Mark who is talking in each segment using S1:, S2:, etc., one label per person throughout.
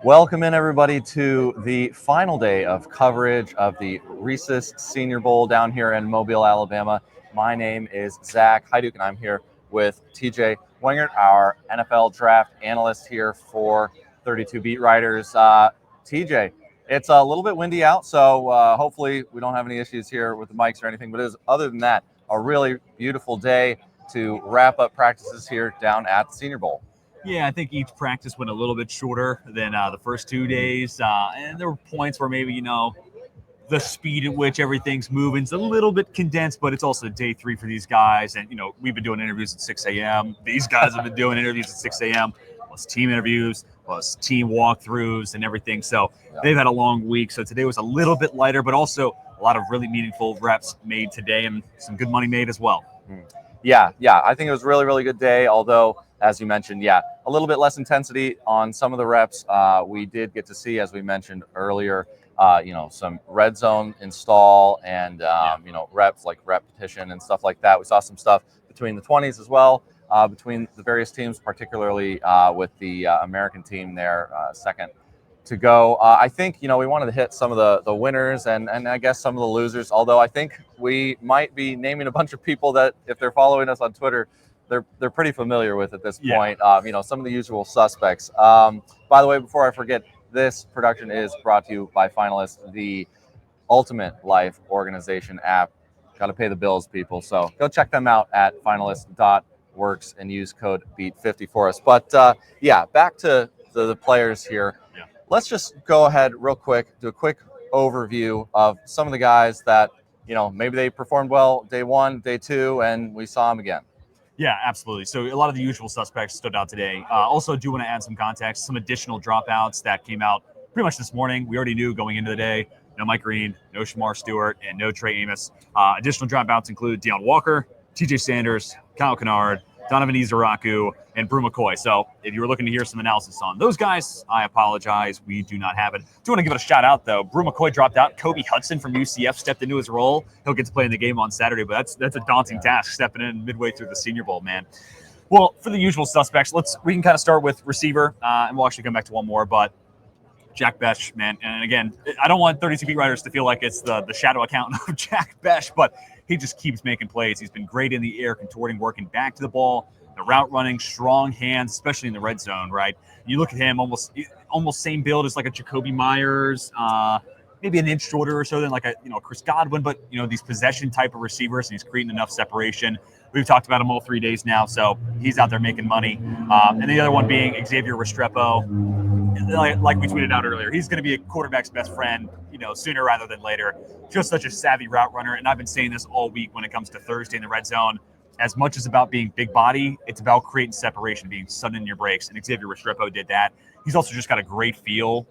S1: Welcome in, everybody, to the final day of coverage of the Reese's Senior Bowl down here in Mobile, Alabama. My name is Zach Hyduke, and I'm here with TJ Wingert, our NFL draft analyst here for 32 Beat Writers. TJ, it's a little bit windy out, so hopefully we don't have any issues here with the mics or anything, but it is, other than that, a really beautiful day to wrap up practices here down at the Senior Bowl.
S2: Yeah, I think each practice went a little bit shorter than the first 2 days. And there were points where maybe, the speed at which everything's moving is a little bit condensed, but it's also day 3 for these guys. And, we've been doing interviews at 6 a.m. These guys have been doing interviews at 6 a.m., plus team interviews, plus team walkthroughs and everything. So they've had a long week. So today was a little bit lighter, but also a lot of really meaningful reps made today and some good money made as well.
S1: Yeah. I think it was a really, really good day, although, as you mentioned, a little bit less intensity on some of the reps. We did get to see, as we mentioned earlier, some red zone install and, reps like repetition and stuff like that. We saw some stuff between the 20s as well, between the various teams, particularly with the American team there, second to go. I think, we wanted to hit some of the winners and I guess some of the losers, although I think we might be naming a bunch of people that, if they're following us on Twitter, they're pretty familiar with at this point. Some of the usual suspects. By the way, before I forget, this production is brought to you by Finalist, the Ultimate Life Organization app. Got to pay the bills, people. So go check them out at finalist.works and use code BEAT50 for us. But back to the players here.
S2: Yeah.
S1: Let's just go ahead real quick, do a quick overview of some of the guys that, maybe they performed well day 1, day 2, and we saw them again.
S2: Yeah, absolutely. So a lot of the usual suspects stood out today. Also do want to add some context, some additional dropouts that came out pretty much this morning. We already knew going into the day, no Mike Green, no Shamar Stewart, and no Trey Amos. Additional dropouts include Deion Walker, TJ Sanders, Kyle Kennard, Donovan Izaraku, and Brew McCoy. So if you were looking to hear some analysis on those guys, I apologize. We do not have it. Do want to give it a shout out, though. Brew McCoy dropped out. Kobe Hudson from UCF stepped into his role. He'll get to play in the game on Saturday, but that's a daunting task, stepping in midway through the Senior Bowl, man. Well, for the usual suspects, we can kind of start with receiver, and we'll actually come back to one more, but Jack Bech, man. And again, I don't want 32 Beat Writers to feel like it's the shadow account of Jack Bech, but he just keeps making plays. He's been great in the air, contorting, working back to the ball, the route running, strong hands, especially in the red zone, right? You look at him, almost same build as like a Jacoby Myers, maybe an inch shorter or so than like a Chris Godwin, but these possession type of receivers, and he's creating enough separation. We've talked about him all 3 days now, so he's out there making money. And the other one being Xavier Restrepo. Like we tweeted out earlier, he's going to be a quarterback's best friend, sooner rather than later. Just such a savvy route runner, and I've been saying this all week when it comes to Thursday in the red zone. As much as about being big body, it's about creating separation, being sudden in your breaks, and Xavier Restrepo did that. He's also just got a great feel.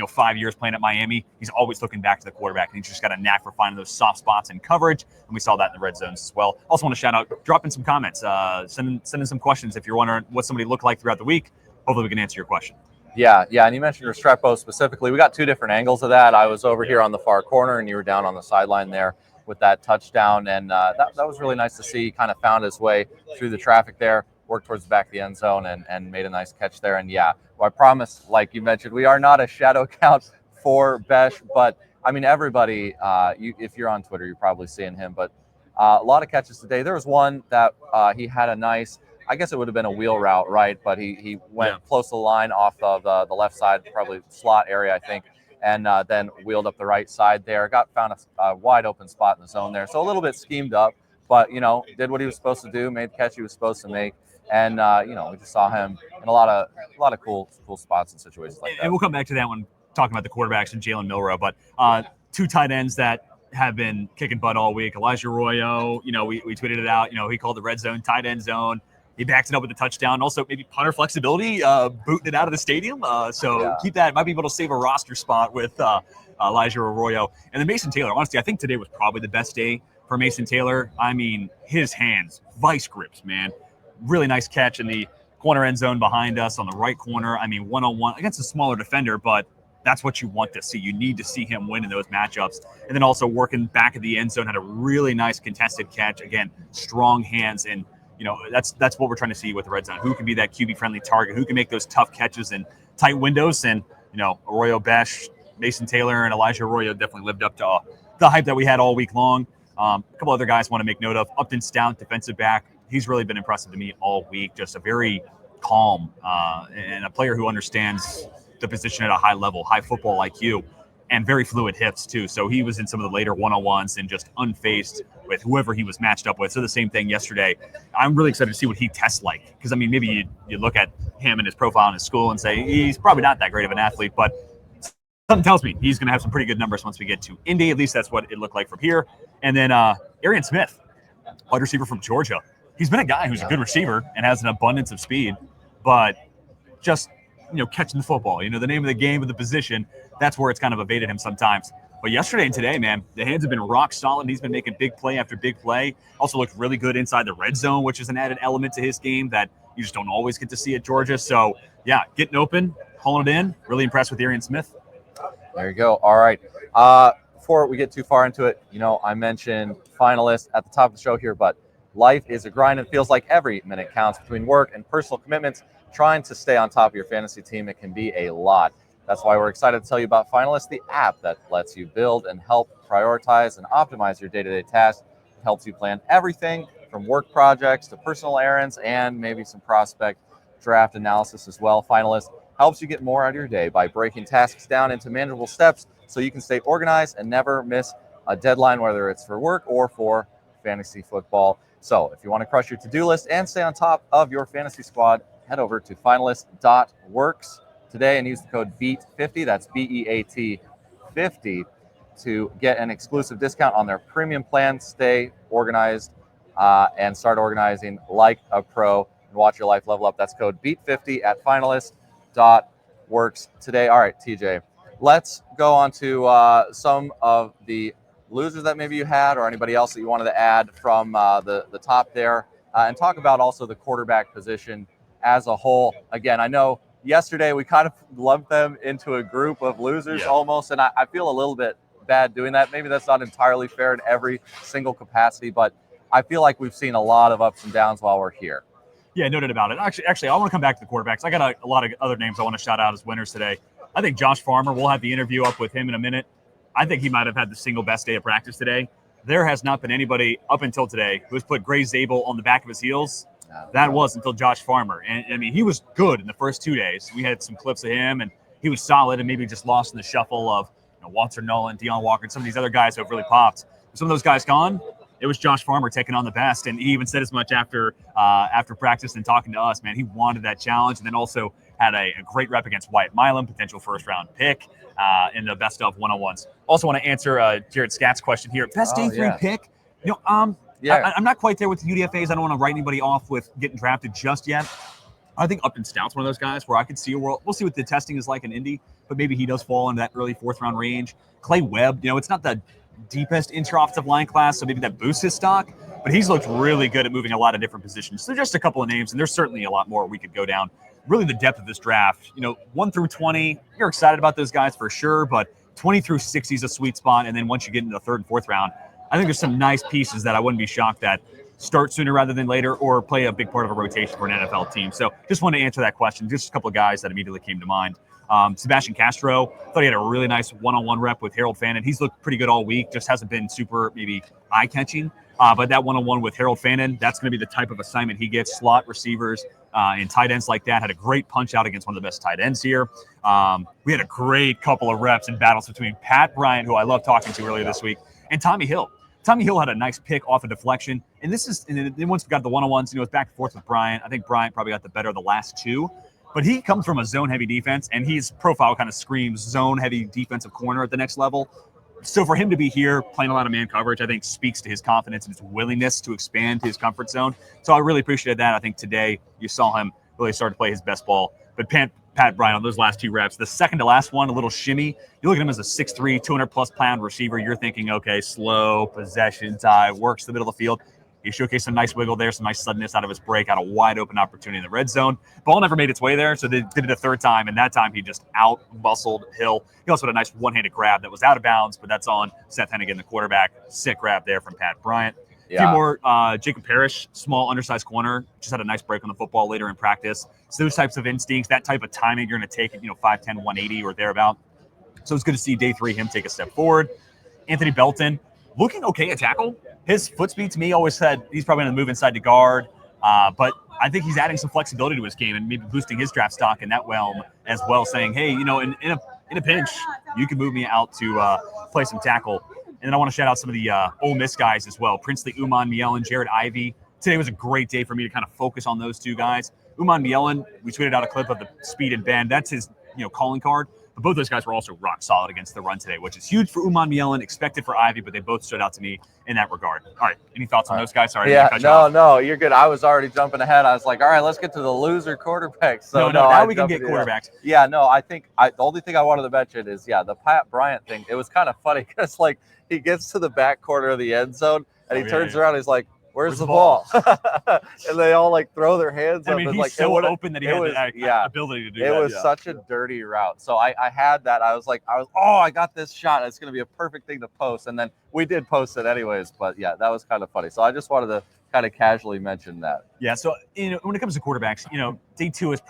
S2: 5 years playing at Miami, he's always looking back to the quarterback, and he's just got a knack for finding those soft spots in coverage, and we saw that in the red zones as well. Also want to shout out, drop in some comments, send in some questions if you're wondering what somebody looked like throughout the week. Hopefully we can answer your question.
S1: Yeah, and you mentioned Restrepo specifically. We got 2 different angles of that. I was over here on the far corner, and you were down on the sideline there with that touchdown, and that was really nice to see. He kind of found his way through the traffic there, worked towards the back of the end zone, and made a nice catch there. And I promise, like you mentioned, we are not a shadow count for Bech, but I mean, everybody, if you're on Twitter, you're probably seeing him, but a lot of catches today. There was one that he had a nice, I guess it would have been a wheel route, right? But he went close to the line off of the left side, probably slot area, I think, and then wheeled up the right side there. Found a wide open spot in the zone there. So a little bit schemed up, but, did what he was supposed to do, made the catch he was supposed to make. And, we just saw him in a lot of cool spots and situations like that.
S2: And we'll come back to that one, talking about the quarterbacks and Jalen Milroe. But 2 tight ends that have been kicking butt all week. Elijah Arroyo, we tweeted it out. He called the red zone tight end zone. He backed it up with a touchdown. Also, maybe punter flexibility, booting it out of the stadium. Keep that. Might be able to save a roster spot with Elijah Arroyo. And then Mason Taylor, honestly, I think today was probably the best day for Mason Taylor. I mean, his hands, vice grips, man. Really nice catch in the corner end zone behind us on the right corner. I mean, one-on-one against a smaller defender, but that's what you want to see. You need to see him win in those matchups. And then also working back at the end zone, had a really nice contested catch. Again, strong hands. And, that's what we're trying to see with the red zone. Who can be that QB-friendly target? Who can make those tough catches in tight windows? And, Arroyo Besh, Mason Taylor, and Elijah Arroyo definitely lived up to the hype that we had all week long. A couple other guys I want to make note of. Upton Stout, defensive back. He's really been impressive to me all week. Just a very calm and a player who understands the position at a high level, high football IQ, and very fluid hips too. So he was in some of the later one-on-ones and just unfazed with whoever he was matched up with. So the same thing yesterday. I'm really excited to see what he tests like, because I mean, maybe you look at him and his profile in his school and say he's probably not that great of an athlete, but something tells me he's going to have some pretty good numbers once we get to Indy. At least that's what it looked like from here. And then Arian Smith, wide receiver from Georgia. He's been a guy who's a good receiver and has an abundance of speed, but just catching the football, the name of the game of the position, that's where it's kind of evaded him sometimes. But yesterday and today, man, the hands have been rock solid. And he's been making big play after big play. Also looked really good inside the red zone, which is an added element to his game that you just don't always get to see at Georgia. So, yeah, getting open, pulling it in. Really impressed with Arian Smith.
S1: There you go. All right. Before we get too far into it, I mentioned finalists at the top of the show here, but life is a grind. It feels like every minute counts between work and personal commitments. Trying to stay on top of your fantasy team, it can be a lot. That's why we're excited to tell you about Finalist, the app that lets you build and help prioritize and optimize your day-to-day tasks. It helps you plan everything from work projects to personal errands and maybe some prospect draft analysis as well. Finalist helps you get more out of your day by breaking tasks down into manageable steps so you can stay organized and never miss a deadline, whether it's for work or for fantasy football. So if you want to crush your to-do list and stay on top of your fantasy squad, head over to finalist.works today and use the code BEAT50, that's BEAT 50, to get an exclusive discount on their premium plan. Stay organized and start organizing like a pro and watch your life level up. That's code BEAT50 at finalist.works today. All right, TJ, let's go on to some of the losers that maybe you had, or anybody else that you wanted to add from the top there, and talk about also the quarterback position as a whole. Again, I know yesterday we kind of lumped them into a group of losers almost, and I feel a little bit bad doing that. Maybe that's not entirely fair in every single capacity, but I feel like we've seen a lot of ups and downs while we're here.
S2: Yeah, no doubt about it. Actually, I want to come back to the quarterbacks. I got a lot of other names I want to shout out as winners today. I think Josh Farmer, we'll have the interview up with him in a minute. I think he might have had the single best day of practice today. There has not been anybody up until today who has put Gray Zabel on the back of his heels. That was until Josh Farmer. And, I mean, he was good in the first 2 days. We had some clips of him, and he was solid and maybe just lost in the shuffle of Walter Nolan, Deion Walker, and some of these other guys who have really popped. Some of those guys gone, it was Josh Farmer taking on the best. And he even said as much after practice and talking to us, man. He wanted that challenge, and then also had a great rep against Wyatt Milam, potential first-round pick in the best of one-on-ones. Also want to answer Jared Scott's question here. Best day three pick? I'm not quite there with the UDFAs. I don't want to write anybody off with getting drafted just yet. I think Upton Stout's one of those guys where I could see a world. We'll see what the testing is like in Indy, but maybe he does fall into that early fourth-round range. Clay Webb, it's not the deepest intra-offensive line class, so maybe that boosts his stock, but he's looked really good at moving a lot of different positions. So just a couple of names, and there's certainly a lot more we could go down. Really the depth of this draft, 1 through 20, you're excited about those guys for sure, but 20 through 60 is a sweet spot, and then once you get into the third and fourth round, I think there's some nice pieces that I wouldn't be shocked that start sooner rather than later or play a big part of a rotation for an NFL team. So just wanted to answer that question. Just a couple of guys that immediately came to mind. Sebastian Castro, thought he had a really nice one-on-one rep with Harold Fannin. He's looked pretty good all week, just hasn't been super maybe eye-catching. But that one-on-one with Harold Fannin, that's going to be the type of assignment he gets. Slot receivers and tight ends like that. Had a great punch-out against one of the best tight ends here. We had a great couple of reps and battles between Pat Bryant, who I love talking to earlier this week, and Tommy Hill. Tommy Hill had a nice pick off a deflection. And then once we got the one-on-ones, it's back and forth with Bryant. I think Bryant probably got the better of the last two. But he comes from a zone-heavy defense, and his profile kind of screams zone-heavy defensive corner at the next level. So for him to be here playing a lot of man coverage, I think speaks to his confidence and his willingness to expand his comfort zone. So I really appreciated that. I think today you saw him really start to play his best ball. But Pat Bryant on those last two reps, the second to last one, a little shimmy. You look at him as a 6'3", 200-plus pound receiver. You're thinking, okay, slow, possession, tie, works the middle of the field. He showcased some nice wiggle there, some nice suddenness out of his break, out a wide open opportunity in the red zone. Ball never made its way there, so they did it a third time, and that time he just out-muscled Hill. He also had a nice one-handed grab that was out of bounds, but that's on Seth Hennigan, the quarterback. Sick grab there from Pat Bryant. A few more, Jacob Parrish, small, undersized corner, just had a nice break on the football later in practice. So those types of instincts, that type of timing, you're going to take it, 5'10", 180 or thereabout. So it's good to see day 3 him take a step forward. Anthony Belton, looking okay at tackle. His foot speed to me always said he's probably going to move inside to guard, but I think he's adding some flexibility to his game and maybe boosting his draft stock in that realm as well, saying, hey, in a pinch, you can move me out to play some tackle. And then I want to shout out some of the Ole Miss guys as well. Princely Uman Mielen, Jared Ivey. Today was a great day for me to kind of focus on those two guys. Uman Mielen, we tweeted out a clip of the speed and bend. That's his calling card. But both those guys were also rock solid against the run today, which is huge for Uman Mielen, expected for Ivy, but they both stood out to me in that regard. All right, any thoughts on those guys? Sorry,
S1: no, you're good. I was already jumping ahead. I was like, all right, let's get to the loser quarterbacks. So
S2: now we can get quarterbacks.
S1: Yeah, no, I think the only thing I wanted to mention is the Pat Bryant thing. It was kind of funny because he gets to the back corner of the end zone and he turns around. He's like, Where's the ball? And they all throw their hands up.
S2: I mean, he's so open that he had the ability to do that.
S1: It was such a dirty route. So I had that. I was I got this shot. It's going to be a perfect thing to post. And then we did post it anyways. But yeah, that was kind of funny. So I just wanted to kind of casually mention that.
S2: Yeah. So, when it comes to quarterbacks, day 2 is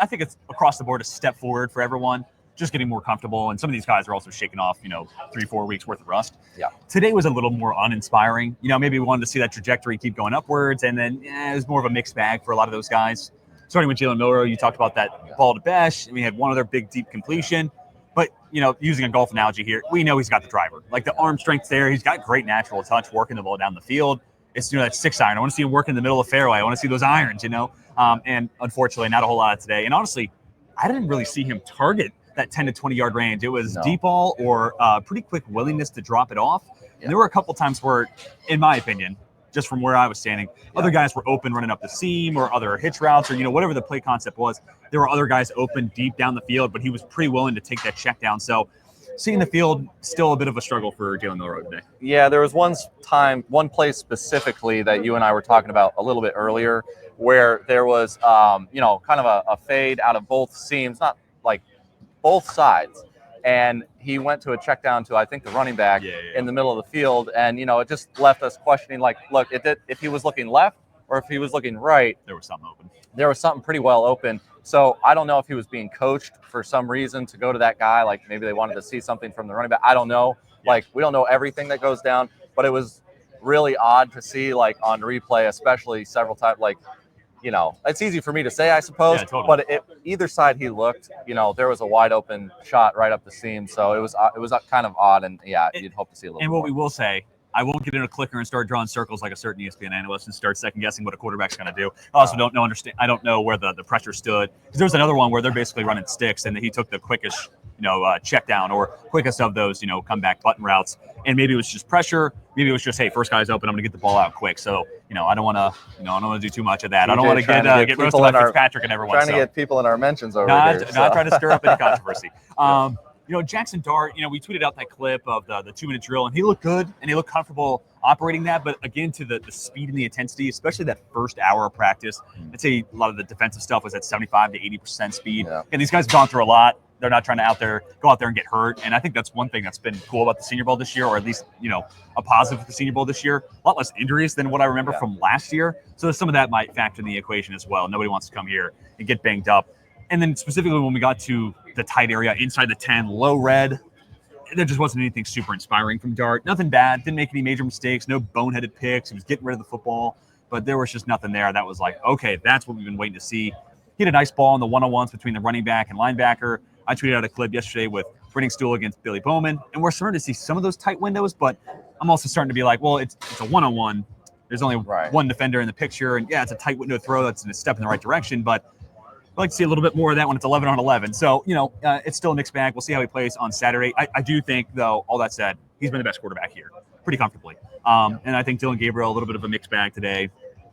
S2: I think it's across the board a step forward for everyone. Just getting more comfortable. And some of these guys are also shaking off, 3-4 weeks worth of rust.
S1: Yeah.
S2: Today was a little more uninspiring. Maybe we wanted to see that trajectory keep going upwards. And then it was more of a mixed bag for a lot of those guys. Starting with Jalen Milroe, you talked about that ball to Besh. We had one other big, deep completion. But, using a golf analogy here, we know he's got the driver. The arm strength there. He's got great natural touch working the ball down the field. It's, that 6-iron. I want to see him work in the middle of the fairway. I want to see those irons, And unfortunately, not a whole lot today. And honestly, I didn't really see him target that 10 to 20 yard range. It was deep ball or pretty quick willingness to drop it off. And there were a couple times where, in my opinion, just from where I was standing, other guys were open running up the seam or other hitch routes or, whatever the play concept was. There were other guys open deep down the field, but he was pretty willing to take that check down. So seeing the field, still a bit of a struggle for Jalen Milroe today. Yeah, there was one play specifically that you and I were talking about a little bit earlier where there was, kind of a fade out of both seams, not both sides, and he went to a check down to I think the running back in the middle of the field, and it just left us questioning look, if he was looking left or if he was looking right, there was something open.
S1: There was something pretty well open. So I don't know if he was being coached for some reason to go to that guy, maybe they wanted to see something from the running back. I don't know. We don't know everything that goes down, but it was really odd to see on replay, especially several times. It's easy for me to say, I suppose, but either side he looked, there was a wide open shot right up the seam. So it was kind of odd, and you'd hope to see a little.
S2: And
S1: more.
S2: What we will say, I won't get in a clicker and start drawing circles like a certain ESPN analyst and start second guessing what a quarterback's going to do. I also I don't know where the pressure stood, because there was another one where they're basically running sticks, and he took the quickest check down or quickest of those comeback button routes, and maybe it was just pressure. Maybe it was just, hey, first guy's open, I'm gonna get the ball out quick. So I don't want to do too much of that. I don't want to get roasted by Fitzpatrick and everyone.
S1: Trying to get people in our mentions over here.
S2: Not trying to stir up any controversy. Jackson Dart, we tweeted out that clip of the 2-minute drill, and he looked good and he looked comfortable operating that. But again, to the speed and the intensity, especially that first hour of practice, I'd say a lot of the defensive stuff was at 75 to 80% speed. Yeah. And these guys have gone through a lot. They're not trying to go out there and get hurt. And I think that's one thing that's been cool about the Senior Bowl this year, or at least, a positive for the Senior Bowl this year. A lot less injuries than what I remember from last year. So some of that might factor in the equation as well. Nobody wants to come here and get banged up. And then specifically when we got to the tight area inside the 10, low red, there just wasn't anything super inspiring from Dart. Nothing bad. Didn't make any major mistakes. No boneheaded picks. He was getting rid of the football. But there was just nothing there that was okay, that's what we've been waiting to see. He had a nice ball in the one-on-ones between the running back and linebacker. I tweeted out a clip yesterday with Brenning Stool against Billy Bowman, and we're starting to see some of those tight windows, but I'm also starting to be it's a one-on-one. There's only one defender in the picture, and it's a tight window throw. That's a step in the right direction, but I'd like to see a little bit more of that when it's 11 on 11. So, it's still a mixed bag. We'll see how he plays on Saturday. I do think, though, all that said, he's been the best quarterback here pretty comfortably. And I think Dylan Gabriel, a little bit of a mixed bag today.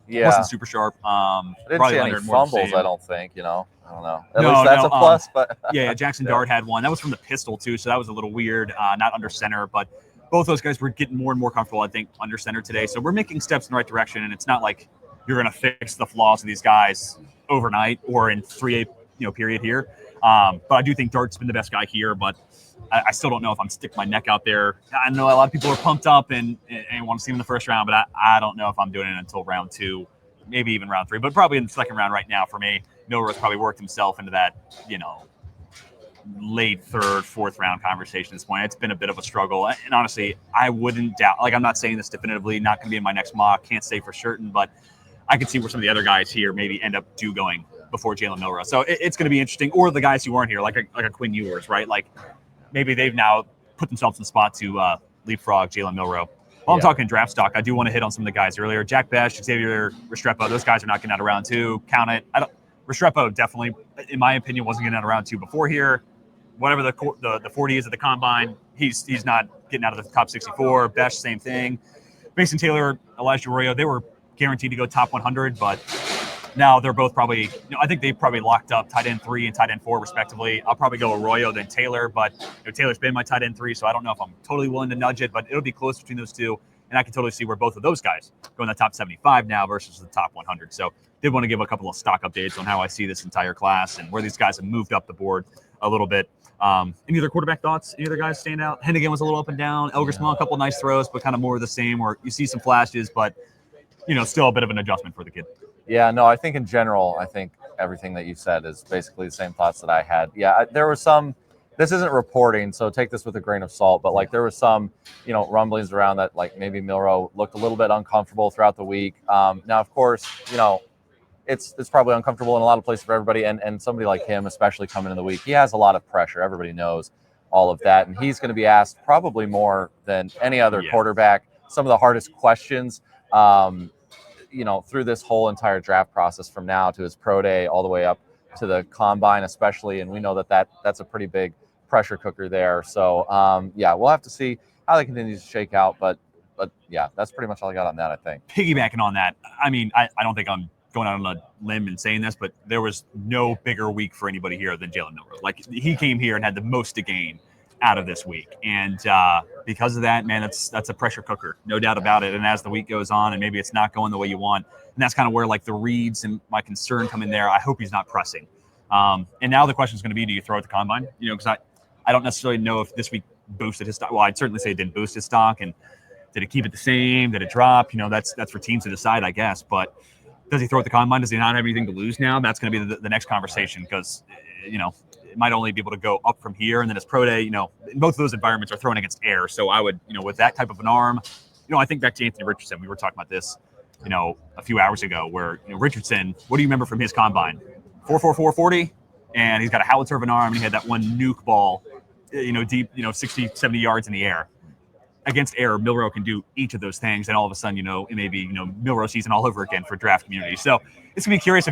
S2: Yeah. Wasn't super sharp.
S1: I didn't see any fumbles, I don't think, I don't know. At least that's a plus. But
S2: Jackson Dart had one. That was from the pistol, too, so that was a little weird. Not under center, but both those guys were getting more and more comfortable, I think, under center today. So we're making steps in the right direction, and it's not like you're going to fix the flaws of these guys overnight or in 3A period here. But I do think Dart's been the best guy here, but I still don't know if I'm sticking my neck out there. I know a lot of people are pumped up and want to see him in the first round, but I don't know if I'm doing it until round 2, maybe even round 3, but probably in the second round right now for me. Milro's probably worked himself into that, late 3rd, 4th round conversation at this point. It's been a bit of a struggle. And honestly, I wouldn't doubt, I'm not saying this definitively, not going to be in my next mock, can't say for certain, but I could see where some of the other guys here maybe end up going before Jalen Milrow. So it's going to be interesting. Or the guys who weren't here, like a Quinn Ewers, right? Like maybe they've now put themselves in the spot to leapfrog Jalen Milrow. While I'm talking draft stock, I do want to hit on some of the guys earlier. Jack Besh, Xavier Restrepo, those guys are not getting out of round 2. Count it. Restrepo definitely, in my opinion, wasn't getting out of round 2 before here. Whatever the 40 is at the combine, he's not getting out of the top 64. Besh, same thing. Mason Taylor, Elijah Arroyo, they were guaranteed to go top 100, but now they're both probably, I think they probably locked up tight end 3 and tight end 4 respectively. I'll probably go Arroyo then Taylor, but Taylor's been my tight end 3, so I don't know if I'm totally willing to nudge it, but it'll be close between those two. And I can totally see where both of those guys go in the top 75 now versus the top 100. So did want to give a couple of stock updates on how I see this entire class and where these guys have moved up the board a little bit. Any other quarterback thoughts? Any other guys stand out? Hennigan was a little up and down. Elger Small, a couple nice throws, but kind of more of the same, where you see some flashes, but still a bit of an adjustment for the kid.
S1: Yeah, no, I think in general, everything that you said is basically the same thoughts that I had. Yeah, there was some, this isn't reporting, so take this with a grain of salt, but there was some, rumblings around that, maybe Milrow looked a little bit uncomfortable throughout the week. Now, of course, it's probably uncomfortable in a lot of places for everybody, and somebody like him, especially coming in the week, he has a lot of pressure. Everybody knows all of that, and he's going to be asked probably more than any other quarterback some of the hardest questions. Through this whole entire draft process from now to his pro day all the way up to the combine especially. And we know that's a pretty big pressure cooker there. So, we'll have to see how that continues to shake out. But yeah, that's pretty much all I got on that, I think.
S2: Piggybacking on that, I don't think I'm going out on a limb and saying this, but there was no bigger week for anybody here than Jalen Milrow. He came here and had the most to gain out of this week. And because of that, man, that's a pressure cooker, no doubt about it. And as the week goes on and maybe it's not going the way you want, and that's kind of where the reads and my concern come in there. I hope he's not pressing. And now the question is going to be, do you throw at the combine? Because I don't necessarily know if this week boosted his stock. Well, I'd certainly say it didn't boost his stock. And did it keep it the same? Did it drop? That's for teams to decide, I guess. But does he throw at the combine? Does he not have anything to lose now? That's going to be the next conversation, because, it might only be able to go up from here. And then his pro day, both of those environments are thrown against air. So I would, with that type of an arm, I think back to Anthony Richardson. We were talking about this, a few hours ago, where, Richardson, what do you remember from his combine? 4.44 40, and he's got a howitzer of an arm, and he had that one nuke ball, deep, 60, 70 yards in the air. Against air, Milrow can do each of those things, and all of a sudden, it may be, Milrow season all over again for draft community. So it's gonna be curious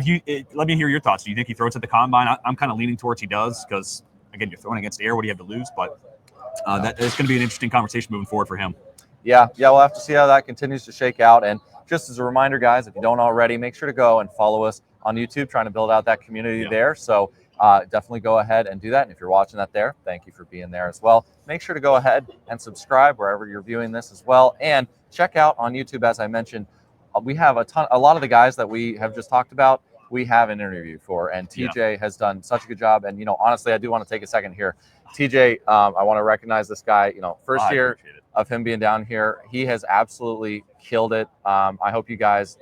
S2: let me hear your thoughts. Do you think he throws at the combine? I'm kind of leaning towards he does, because again, you're throwing against air. What do you have to lose? But it's going to be an interesting conversation moving forward for him.
S1: Yeah, we'll have to see how that continues to shake out. And just as a reminder, guys, if you don't already, make sure to go and follow us on YouTube, trying to build out that community there. So definitely go ahead and do that. And if you're watching that there, thank you for being there as well. Make sure to go ahead and subscribe wherever you're viewing this as well. And check out on YouTube, as I mentioned, we have a lot of the guys that we have just talked about, we have an interview for. And TJ has done such a good job. And, honestly, I do want to take a second here. TJ, I want to recognize this guy, first year of him being down here, he has absolutely killed it. I hope you guys,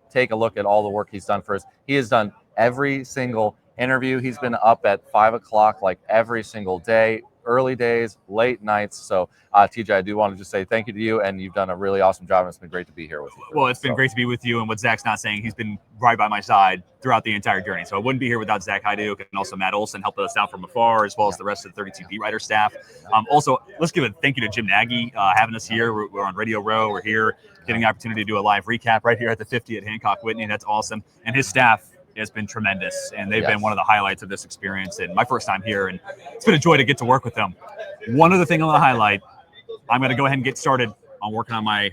S1: take a look at all the work he's done for us. He has done every single interview. He's been up at 5 o'clock, every single day, early days, late nights. So TJ, I do want to just say thank you to you, and you've done a really awesome job, and it's been great to be here with you.
S2: Well, it's been great to be with you, and what Zach's not saying, he's been right by my side throughout the entire journey. So I wouldn't be here without Zach Hyduk, and also Matt Olson helping us out from afar, as well as the rest of the 32 beat writer staff. Also, let's give a thank you to Jim Nagy having us here. We're on Radio Row. We're here getting the opportunity to do a live recap right here at the 50 at Hancock Whitney. That's awesome. And his staff has been tremendous, and they've been one of the highlights of this experience, and my first time here, and it's been a joy to get to work with them. One other thing I want to highlight, I'm going to go ahead and get started on working on my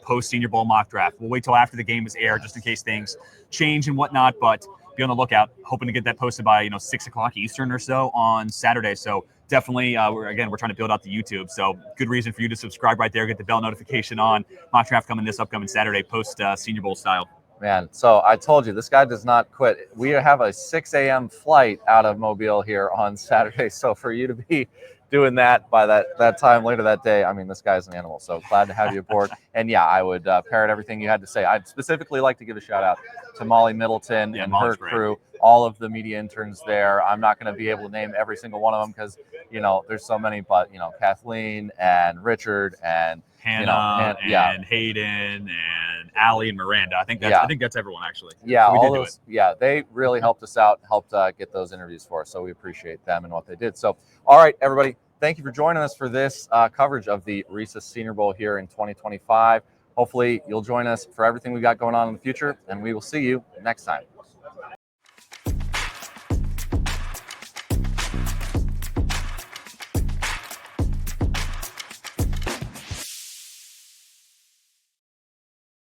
S2: post Senior Bowl mock draft. We'll wait till after the game is aired just in case things change and whatnot, but be on the lookout. Hoping to get that posted by 6 o'clock Eastern or so on Saturday. So definitely, we're trying to build out the YouTube. So good reason for you to subscribe right there. Get the bell notification on. Mock draft coming this upcoming Saturday, post Senior Bowl style.
S1: Man, so I told you, this guy does not quit. We have a 6 a.m. flight out of Mobile here on Saturday. So for you to be doing that by that time later that day, I mean, this guy's an animal. So glad to have you aboard. And yeah, I would parrot everything you had to say. I'd specifically like to give a shout out to Molly Middleton and
S2: Molly's
S1: her
S2: great.
S1: crew, all of the media interns there. I'm not going to be able to name every single one of them because, there's so many, but, Kathleen and Richard and
S2: Hannah and Hayden and Allie and Miranda. I think that's everyone actually.
S1: Yeah,
S2: so
S1: all those. Yeah, they really helped us out, helped get those interviews for us. So we appreciate them and what they did. So, all right, everybody, thank you for joining us for this coverage of the Reese's Senior Bowl here in 2025. Hopefully, you'll join us for everything we got going on in the future, and we will see you next time.